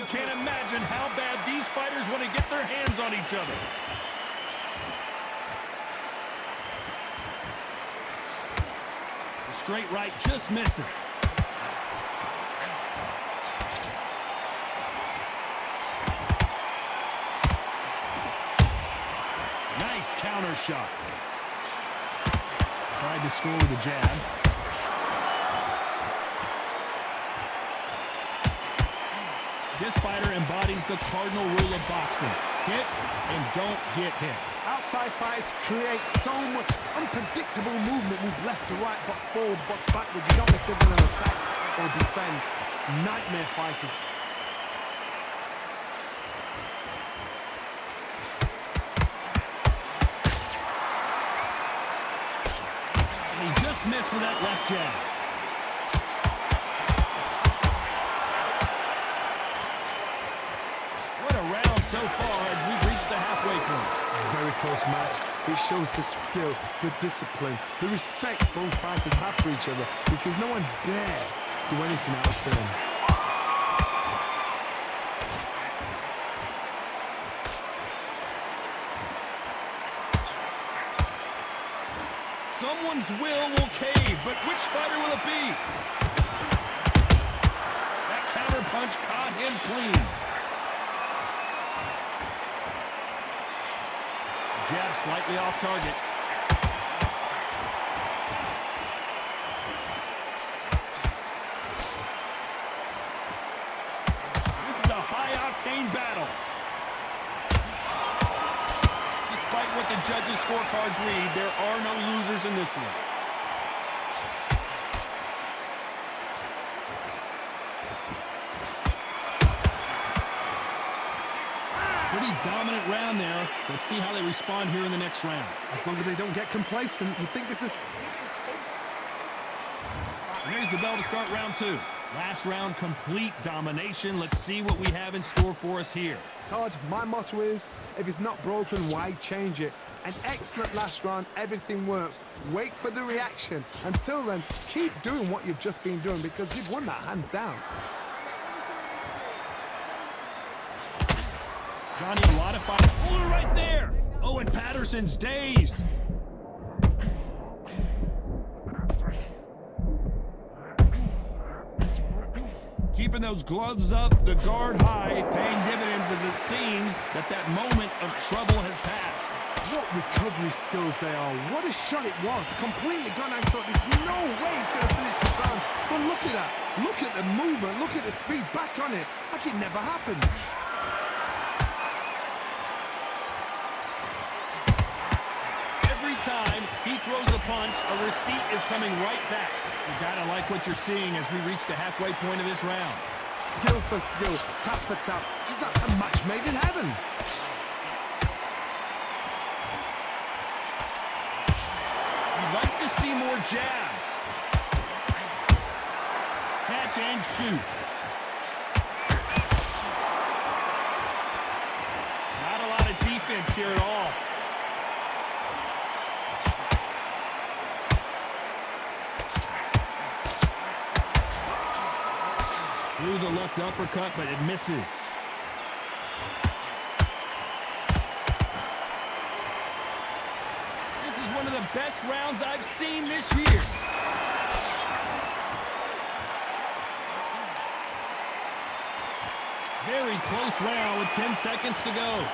You can't imagine how bad these fighters want to get their hands on each other. The straight right just misses. Nice counter shot. Tried to score with a jab. This fighter embodies the cardinal rule of boxing. Hit and don't get hit. Outside fights create so much unpredictable movement. Move left to right, box forward, box backward. You don't know if they're going to attack or defend. Nightmare fighters. And he just missed with that left jab. So far as we've reached the halfway point. Very close match. It shows the skill, the discipline, the respect both fighters have for each other, because no one dare do anything out of turn. Someone's will cave, but which fighter will it be? That counter punch caught him clean. Jab slightly off target. This is a high-octane battle. Despite what the judges' scorecards read, there are no losers in this one. Pretty dominant round there. Let's see how they respond here in the next round. As long as they don't get complacent, you think this is... Here's the bell to start round two. Last round, complete domination. Let's see what we have in store for us here. Todd, my motto is, if it's not broken, why change it? An excellent last round, everything works. Wait for the reaction. Until then, keep doing what you've just been doing, because you've won that hands down. Johnny, a lot of fight. Oh, right there. Oh, and Patterson's dazed. Keeping those gloves up, the guard high, paying dividends as it seems that moment of trouble has passed. What recovery skills they are. What a shot it was. Completely gone. I thought there's no way he's going to finish this round. But look at that. Look at the movement. Look at the speed back on it. Like it never happened. Every time he throws a punch, a receipt is coming right back. You gotta like what you're seeing as we reach the halfway point of this round. Skill for skill, tap for tap. Just like a match made in heaven. You'd like to see more jabs. Catch and shoot. Not a lot of defense here at all. Through the left uppercut, but it misses. This is one of the best rounds I've seen this year. Very close round with 10 seconds to go.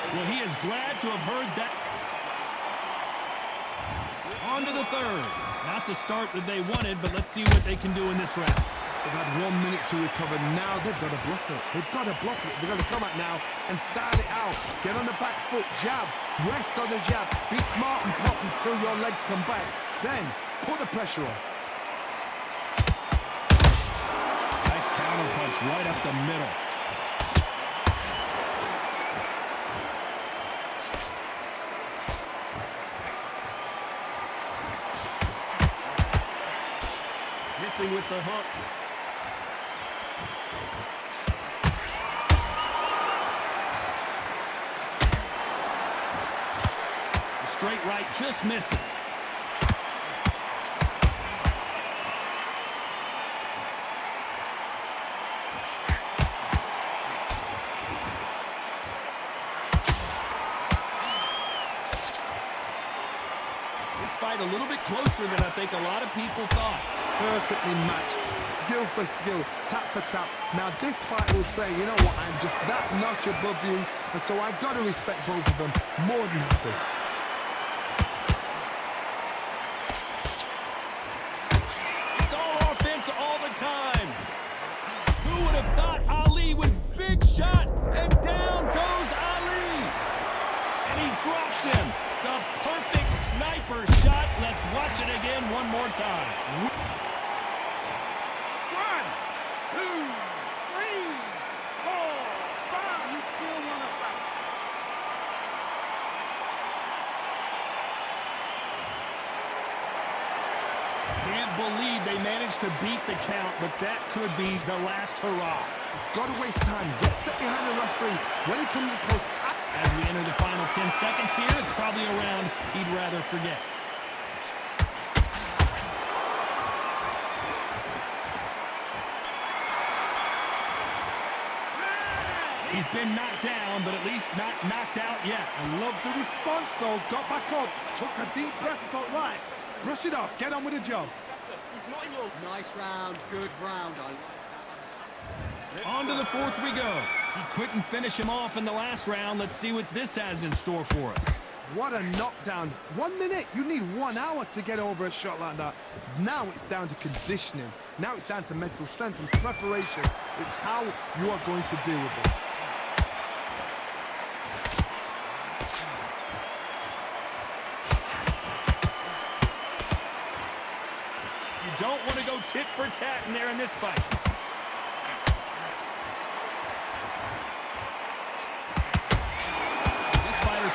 Well, he is glad to have heard that. On to the third. Not the start that they wanted, but let's see what they can do in this round. They've had 1 minute to recover. Now they've got to bluff it. They've got to bluff it. They've got to come out now and style it out. Get on the back foot, jab, rest on the jab. Be smart and pop until your legs come back. Then put the pressure on. Nice counter punch right up the middle. Missing with the hook. Straight right just misses. This fight a little bit closer than I think a lot of people thought. Perfectly matched, skill for skill, tap for tap. Now this fight will say, you know what, I'm just that notch above you, and so I've got to respect both of them more than happy. It's all offense all the time. Who would have thought Ali with big shot, and down goes Ali. And he drops him. The perfect sniper shot. Let's watch it again one more time. 1, 2, 3, 4, 5. You still want to fight? Can't believe they managed to beat the count, but that could be the last hurrah. He's got to waste time, get step behind the referee. When he comes close, tap. As we enter the final 10 seconds here, it's probably a round he'd rather forget. He's been knocked down, but at least not knocked out yet. I love the response, though. Got back up, took a deep breath and thought, right, brush it off, get on with the job. Nice round, good round. On to the fourth we go. He couldn't finish him off in the last round. Let's see what this has in store for us. What a knockdown. 1 minute, you need 1 hour to get over a shot like that. Now it's down to conditioning. Now it's down to mental strength and preparation. It's how you are going to deal with this. You don't want to go tit for tat in there in this fight.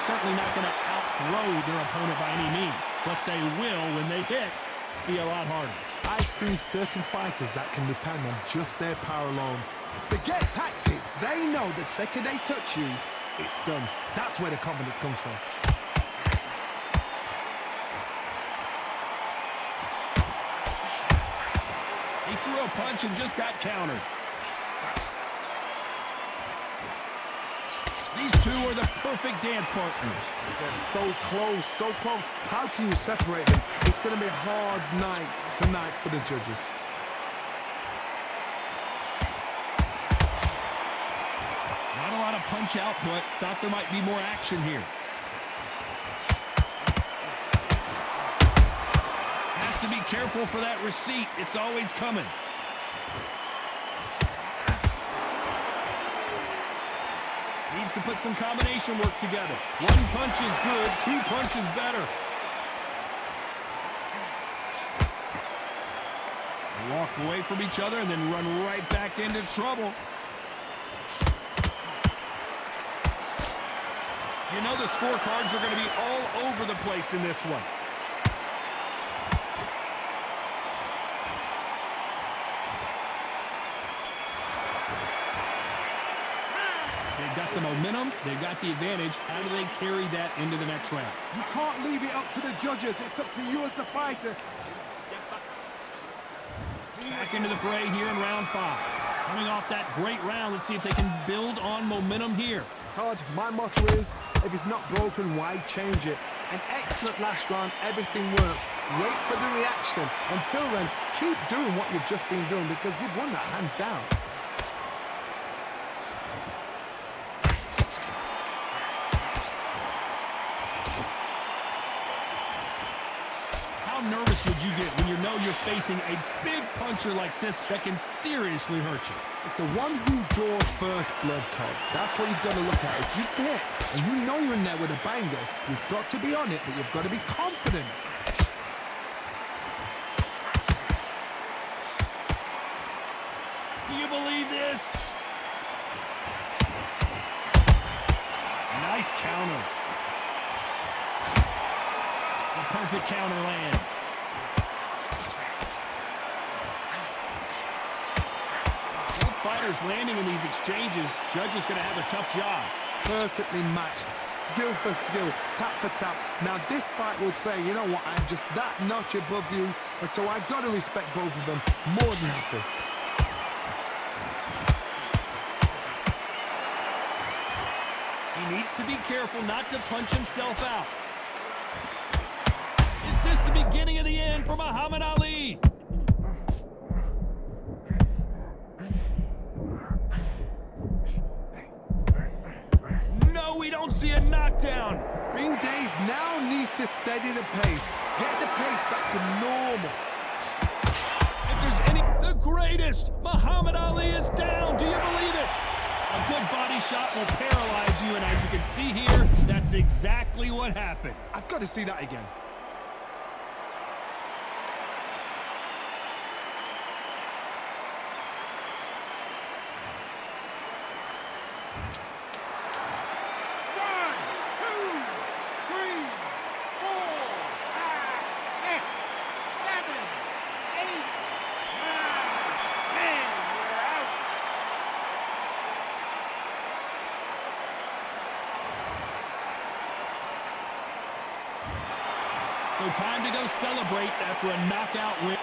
Certainly not going to outthrow their opponent by any means, but they will, when they hit, be a lot harder. I've seen certain fighters that can depend on just their power alone. Forget tactics. They know the second they touch you, it's done. That's where the confidence comes from. He threw a punch and just got countered. These two are the perfect dance partners. They're so close, so close. How can you separate them? It's going to be a hard night tonight for the judges. Not a lot of punch output. Thought there might be more action here. Has to be careful for that receipt. It's always coming. Needs to put some combination work together. 1 punch is good, 2 punches better. They walk away from each other and then run right back into trouble. You know the scorecards are going to be all over the place in this one. They've got the momentum, they've got the advantage. How do they carry that into the next round? You can't leave it up to the judges. It's up to you as the fighter. Back into the fray here in round 5. Coming off that great round, let's see if they can build on momentum here. Todd, my motto is, if it's not broken, why change it? An excellent last round, everything works. Wait for the reaction. Until then, keep doing what you've just been doing because you've won that hands down. How nervous would you get when you know you're facing a big puncher like this that can seriously hurt you? It's the one who draws first blood, Todd. That's what you've got to look at. If you hit and you know you're in there with a banger, you've got to be on it, but you've got to be confident. Do you believe this? Nice counter. The perfect counter lands. Both fighters landing in these exchanges. Judge is going to have a tough job. Perfectly matched. skill for skill, tap for tap. Now this fight will say, you know what, I'm just that notch above you, and so I've got to respect both of them more than happy. He needs to be careful not to punch himself out. Is this the beginning of the end for Muhammad Ali? No, we don't see a knockdown. Bing Days now needs to steady the pace, get the pace back to normal. If there's any... The greatest! Muhammad Ali is down! Do you believe it? A good body shot will paralyze you, and as you can see here, that's exactly what happened. I've got to see that again. One, two, three, four, five, six, seven, eight, nine, 10. We're out. So time to go celebrate after a knockout win.